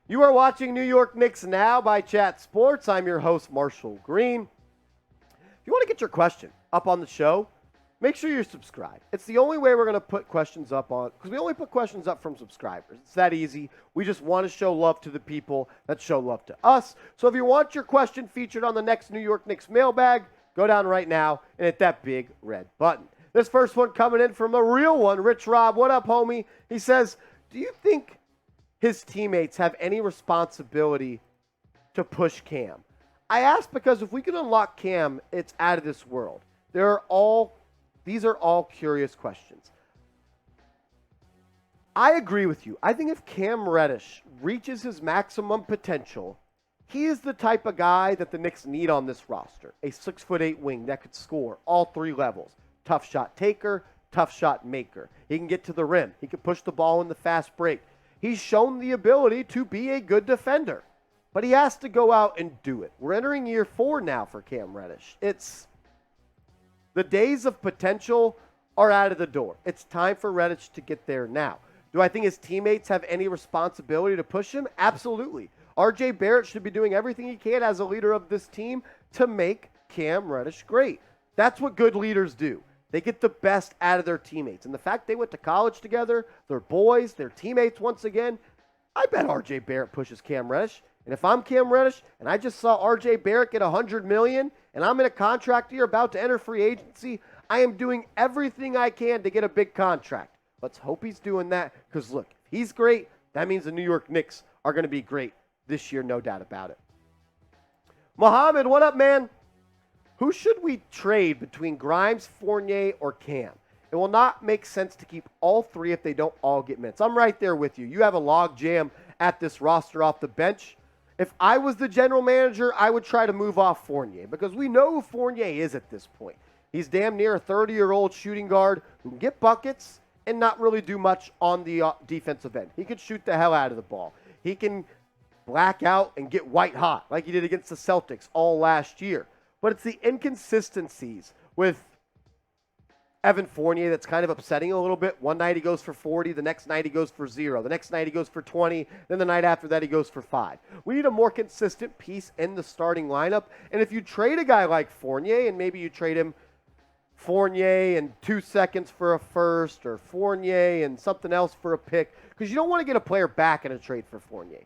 You are watching New York Knicks Now by Chat Sports. I'm your host, Marshall Green. If you want to get your question up on the show, make sure you're subscribed. It's the only way we're going to put questions up on, because we only put questions up from subscribers. It's that easy. We just want to show love to the people that show love to us. So if you want your question featured on the next New York Knicks mailbag, go down right now and hit that big red button. This first one coming in from a real one, Rich Rob. What up, homie? He says, do you think his teammates have any responsibility to push Cam? I ask because if we can unlock Cam, it's out of this world. These are all curious questions. I agree with you. I think if Cam Reddish reaches his maximum potential, he is the type of guy that the Knicks need on this roster. A 6'8" wing that could score all three levels. Tough shot taker, tough shot maker. He can get to the rim. He can push the ball in the fast break. He's shown the ability to be a good defender, but he has to go out and do it. We're entering year 4 now for Cam Reddish. The days of potential are out of the door. It's time for Reddish to get there now. Do I think his teammates have any responsibility to push him? Absolutely. RJ Barrett should be doing everything he can as a leader of this team to make Cam Reddish great. That's what good leaders do. They get the best out of their teammates. And the fact they went to college together, they're boys, they're teammates once again, I bet RJ Barrett pushes Cam Reddish. And if I'm Cam Reddish and I just saw RJ Barrett get $100 million and I'm in a contract year about to enter free agency, I am doing everything I can to get a big contract. Let's hope he's doing that because, look, if he's great, that means the New York Knicks are going to be great this year, no doubt about it. Mohammed, what up, man? Who should we trade between Grimes, Fournier, or Cam? It will not make sense to keep all three if they don't all get minutes. I'm right there with you. You have a log jam at this roster off the bench. If I was the general manager, I would try to move off Fournier because we know who Fournier is at this point. He's damn near a 30-year-old shooting guard who can get buckets and not really do much on the defensive end. He can shoot the hell out of the ball. He can black out and get white hot like he did against the Celtics all last year. But it's the inconsistencies with Evan Fournier that's kind of upsetting a little bit. One night he goes for 40, the next night he goes for 0, the next night he goes for 20, then the night after that he goes for 5. We need a more consistent piece in the starting lineup. And if you trade a guy like Fournier, and maybe you trade him Fournier and 2 seconds for a first, or Fournier and something else for a pick, because you don't want to get a player back in a trade for Fournier.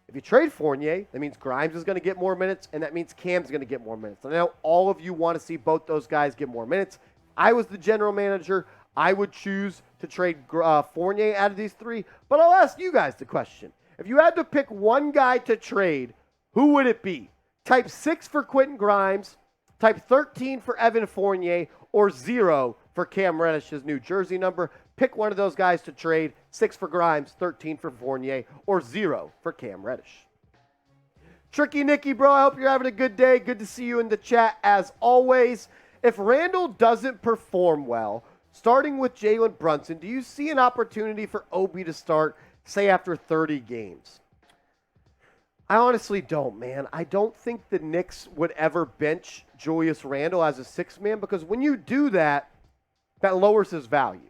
If you trade Fournier, that means Grimes is going to get more minutes, and that means Cam's going to get more minutes. And I know all of you want to see both those guys get more minutes. If I was the general manager, I would choose to trade Fournier out of these three. But I'll ask you guys the question. If you had to pick one guy to trade, who would it be? Type 6 for Quentin Grimes, type 13 for Evan Fournier, or 0 for Cam Reddish's new jersey number. Pick one of those guys to trade. 6 for Grimes, 13 for Fournier, or 0 for Cam Reddish. Tricky Nicky, bro, I hope you're having a good day. Good to see you in the chat as always. If Randle doesn't perform well, starting with Jalen Brunson, do you see an opportunity for Obi to start, say, after 30 games? I honestly don't, man. I don't think the Knicks would ever bench Julius Randle as a 6-man because when you do that, that lowers his value.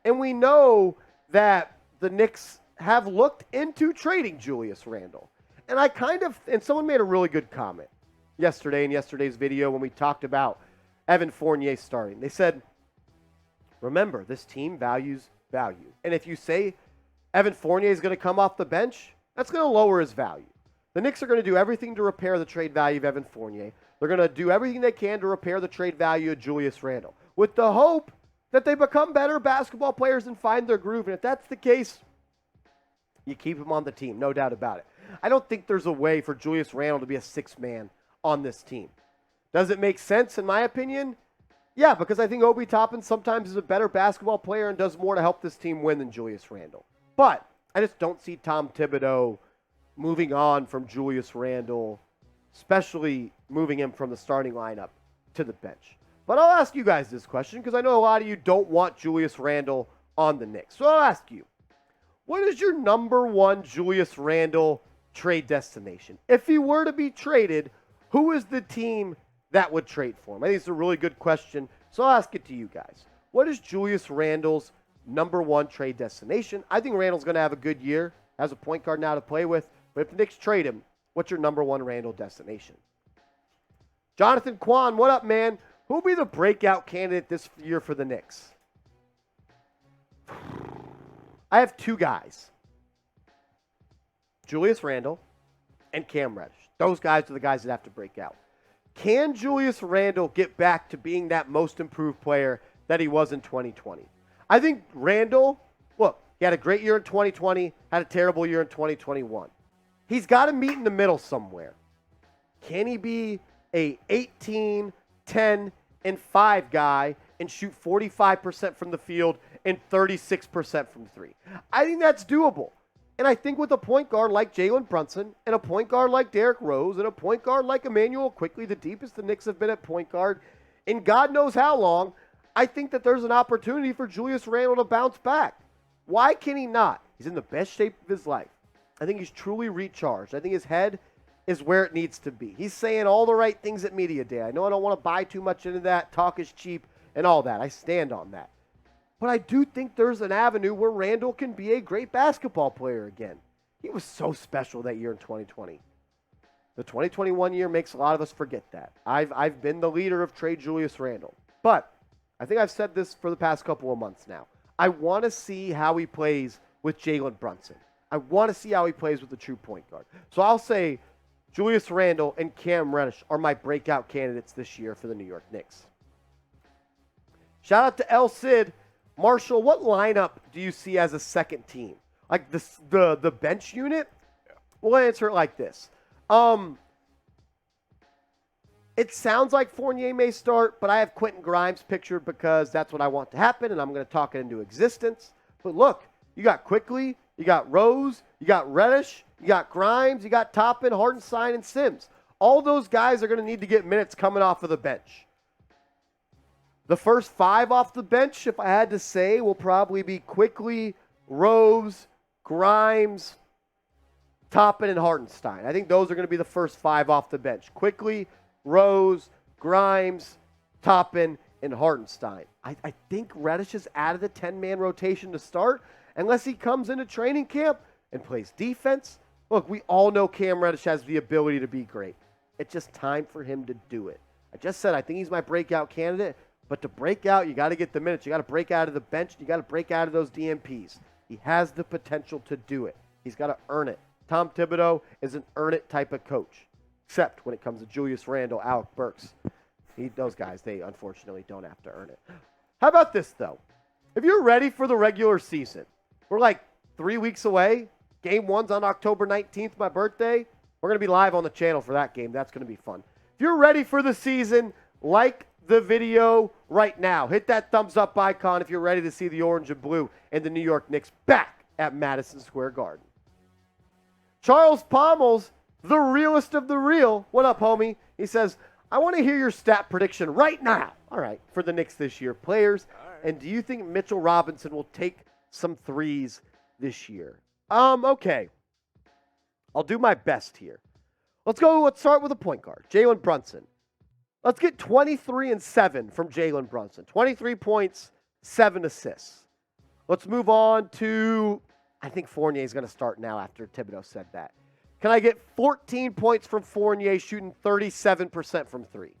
And we know that the Knicks have looked into trading Julius Randle. And someone made a really good comment yesterday in yesterday's video when we talked about Evan Fournier starting. They said, remember, this team values value. And if you say Evan Fournier is going to come off the bench, that's going to lower his value. The Knicks are going to do everything to repair the trade value of Evan Fournier. They're going to do everything they can to repair the trade value of Julius Randle with the hope that they become better basketball players and find their groove. And if that's the case, you keep him on the team, no doubt about it. I don't think there's a way for Julius Randle to be a 6-man on this team. Does it make sense, in my opinion? Yeah, because I think Obi Toppin sometimes is a better basketball player and does more to help this team win than Julius Randle. But I just don't see Tom Thibodeau moving on from Julius Randle, especially moving him from the starting lineup to the bench. But I'll ask you guys this question because I know a lot of you don't want Julius Randle on the Knicks. So I'll ask you, what is your number one Julius Randle trade destination? If he were to be traded, who is the team that would trade for him? I think it's a really good question, so I'll ask it to you guys. What is Julius Randle's number one trade destination? I think Randle's going to have a good year, has a point guard now to play with. But if the Knicks trade him, what's your number one Randle destination? Jonathan Kwan, what up, man? Who'll be the breakout candidate this year for the Knicks? I have two guys. Julius Randle and Cam Reddish. Those guys are the guys that have to break out. Can Julius Randle get back to being that most improved player that he was in 2020? I think Randle, look, he had a great year in 2020, had a terrible year in 2021. He's got to meet in the middle somewhere. Can he be a 18, 10, and 5 guy and shoot 45% from the field and 36% from three? I think that's doable. And I think with a point guard like Jalen Brunson and a point guard like Derrick Rose and a point guard like Emmanuel Quickly, the deepest the Knicks have been at point guard in God knows how long, I think that there's an opportunity for Julius Randle to bounce back. Why can he not? He's in the best shape of his life. I think he's truly recharged. I think his head is where it needs to be. He's saying all the right things at Media Day. I know I don't want to buy too much into that. Talk is cheap and all that. I stand on that. But I do think there's an avenue where Randle can be a great basketball player again. He was so special that year in 2020. The 2021 year makes a lot of us forget that. I've been the leader of trade Julius Randle. But I think I've said this for the past couple of months now. I want to see how he plays with Jalen Brunson. I want to see how he plays with the true point guard. So I'll say Julius Randle and Cam Reddish are my breakout candidates this year for the New York Knicks. Shout out to El Cid. Marshall, what lineup do you see as a second team? Like the bench unit? We'll answer it like this. It sounds like Fournier may start, but I have Quentin Grimes pictured because that's what I want to happen, and I'm going to talk it into existence. But look, you got Quickly, you got Rose, you got Reddish, you got Grimes, you got Toppin, Hartenstein, and Sims. All those guys are going to need to get minutes coming off of the bench. The first 5 off the bench, if I had to say, will probably be Quickly, Rose, Grimes, Toppin, and Hartenstein. I think those are going to be the first 5 off the bench. Quickly, Rose, Grimes, Toppin, and Hartenstein. I think Reddish is out of the 10-man rotation to start unless he comes into training camp and plays defense. Look, we all know Cam Reddish has the ability to be great. It's just time for him to do it. I just said I think he's my breakout candidate. But to break out, you got to get the minutes. You got to break out of the bench. You got to break out of those DMPs. He has the potential to do it. He's got to earn it. Tom Thibodeau is an earn-it type of coach, except when it comes to Julius Randle, Alec Burks. Those guys, they unfortunately don't have to earn it. How about this, though? If you're ready for the regular season, we're like 3 weeks away. Game 1's on October 19th, my birthday. We're going to be live on the channel for that game. That's going to be fun. If you're ready for the season, like the video right now. Hit that thumbs up icon if you're ready to see the orange and blue and the New York Knicks back at Madison Square Garden. Charles Pommels, the realest of the real. What up, homie? He says, I want to hear your stat prediction right now. All right, for the Knicks this year. Players, and do you think Mitchell Robinson will take some threes this year? Okay. I'll do my best here. Let's start with a point guard. Jalen Brunson. Let's get 23 and 7 from Jalen Brunson. 23 points, 7 assists. Let's move on to, I think Fournier is going to start now after Thibodeau said that. Can I get 14 points from Fournier shooting 37% from three?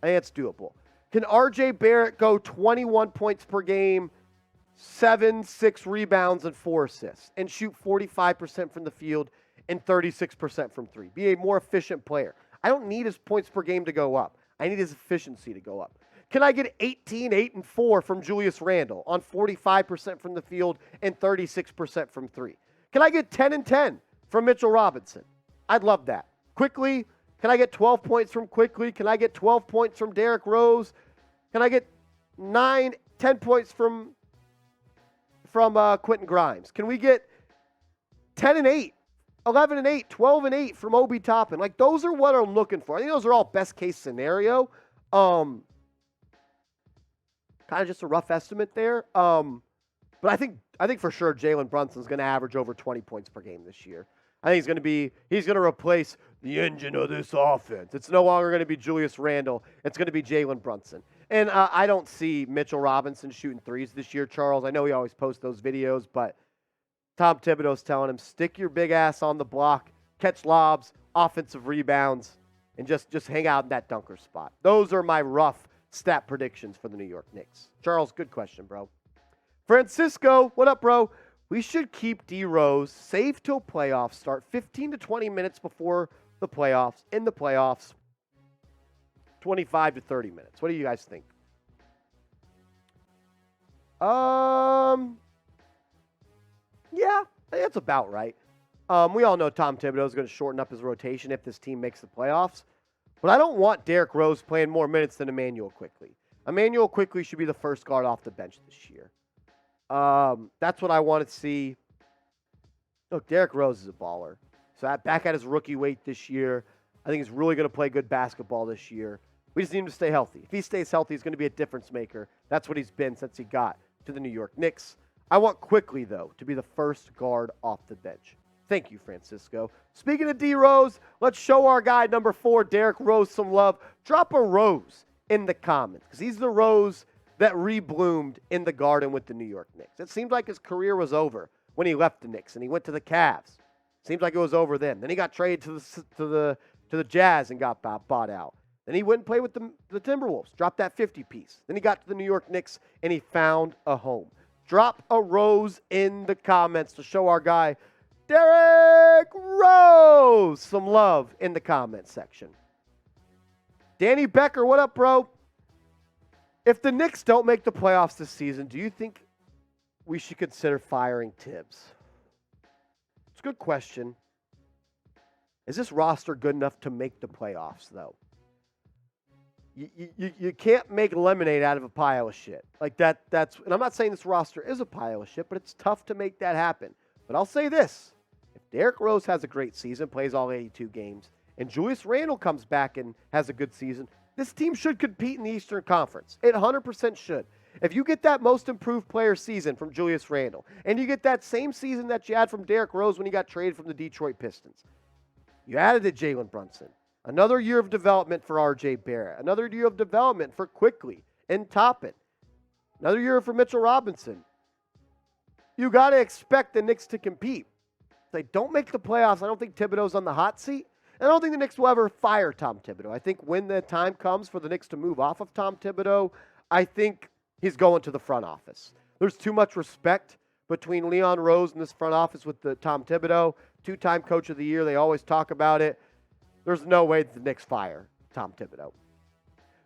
I think that's doable. Can RJ Barrett go 21 points per game, 6 rebounds, and 4 assists, and shoot 45% from the field and 36% from three? Be a more efficient player. I don't need his points per game to go up. I need his efficiency to go up. Can I get 18, 8, and 4 from Julius Randle on 45% from the field and 36% from three? Can I get 10 and 10 from Mitchell Robinson? I'd love that. Quickly, can I get 12 points from Quickly? Can I get 12 points from Derrick Rose? Can I get 9, 10 points from Quentin Grimes? Can we get 10 and 8? 11 and 8, 12 and 8 from Obi Toppin. Like, those are what I'm looking for. I think those are all best case scenario. Kind of just a rough estimate there. But I think for sure Jalen Brunson's going to average over 20 points per game this year. I think he's going to replace the engine of this offense. It's no longer going to be Julius Randle. It's going to be Jalen Brunson. And I don't see Mitchell Robinson shooting threes this year, Charles. I know he always posts those videos, but Tom Thibodeau's telling him, stick your big ass on the block catch lobs, offensive rebounds, and just hang out in that dunker spot. Those are my rough stat predictions for the New York Knicks. Charles, good question, bro. Francisco, what up, bro? We should keep D Rose safe till playoffs start, 15 to 20 minutes before the playoffs. In the playoffs, 25 to 30 minutes. What do you guys think? Yeah, that's about right. We all know Tom Thibodeau is going to shorten up his rotation if this team makes the playoffs. But I don't want Derrick Rose playing more minutes than Immanuel Quickley. Immanuel Quickley should be the first guard off the bench this year. That's what I want to see. Look, Derrick Rose is a baller. So back at his rookie weight this year. I think he's really going to play good basketball this year. We just need him to stay healthy. If he stays healthy, he's going to be a difference maker. That's what he's been since he got to the New York Knicks. I want Quickley, though, to be the first guard off the bench. Thank you, Francisco. Speaking of D Rose, let's show our guy number 4, Derrick Rose, some love. Drop a rose in the comments because he's the rose that rebloomed in the garden with the New York Knicks. It seemed like his career was over when he left the Knicks and he went to the Cavs. Seems like it was over then. Then he got traded to the Jazz and got bought out. Then he went and played with the Timberwolves, dropped that 50-piece. Then he got to the New York Knicks and he found a home. Drop a rose in the comments to show our guy Derrick Rose some love in the comments section. Danny Becker, what up, bro? If the Knicks don't make the playoffs this season, do you think we should consider firing Tibbs? It's a good question. Is this roster good enough to make the playoffs, though? You can't make lemonade out of a pile of shit. Like that's, and I'm not saying this roster is a pile of shit, but it's tough to make that happen. But I'll say this. If Derrick Rose has a great season, plays all 82 games, and Julius Randle comes back and has a good season, this team should compete in the Eastern Conference. It 100% should. If you get that most improved player season from Julius Randle, and you get that same season that you had from Derrick Rose when he got traded from the Detroit Pistons, you added to Jalen Brunson. Another year of development for R.J. Barrett. Another year of development for Quickley and Toppin. Another year for Mitchell Robinson. You got to expect the Knicks to compete. If they don't make the playoffs, I don't think Thibodeau's on the hot seat. And I don't think the Knicks will ever fire Tom Thibodeau. I think when the time comes for the Knicks to move off of Tom Thibodeau, I think he's going to the front office. There's too much respect between Leon Rose and this front office with the Tom Thibodeau, 2-time coach of the year. They always talk about it. There's no way the Knicks fire Tom Thibodeau.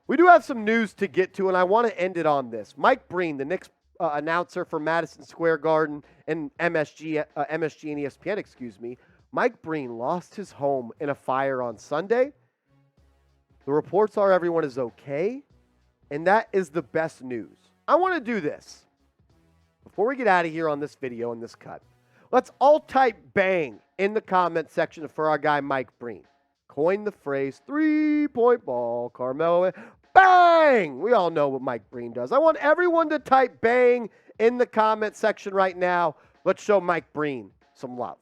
We do have some news to get to, and I want to end it on this. Mike Breen, the Knicks announcer for Madison Square Garden and MSG and ESPN, Mike Breen lost his home in a fire on Sunday. The reports are everyone is okay, and that is the best news. I want to do this. Before we get out of here on this video and this cut, let's all type bang in the comment section for our guy Mike Breen. Coined the phrase, 3-point ball, Carmelo, bang! We all know what Mike Breen does. I want everyone to type bang in the comment section right now. Let's show Mike Breen some love.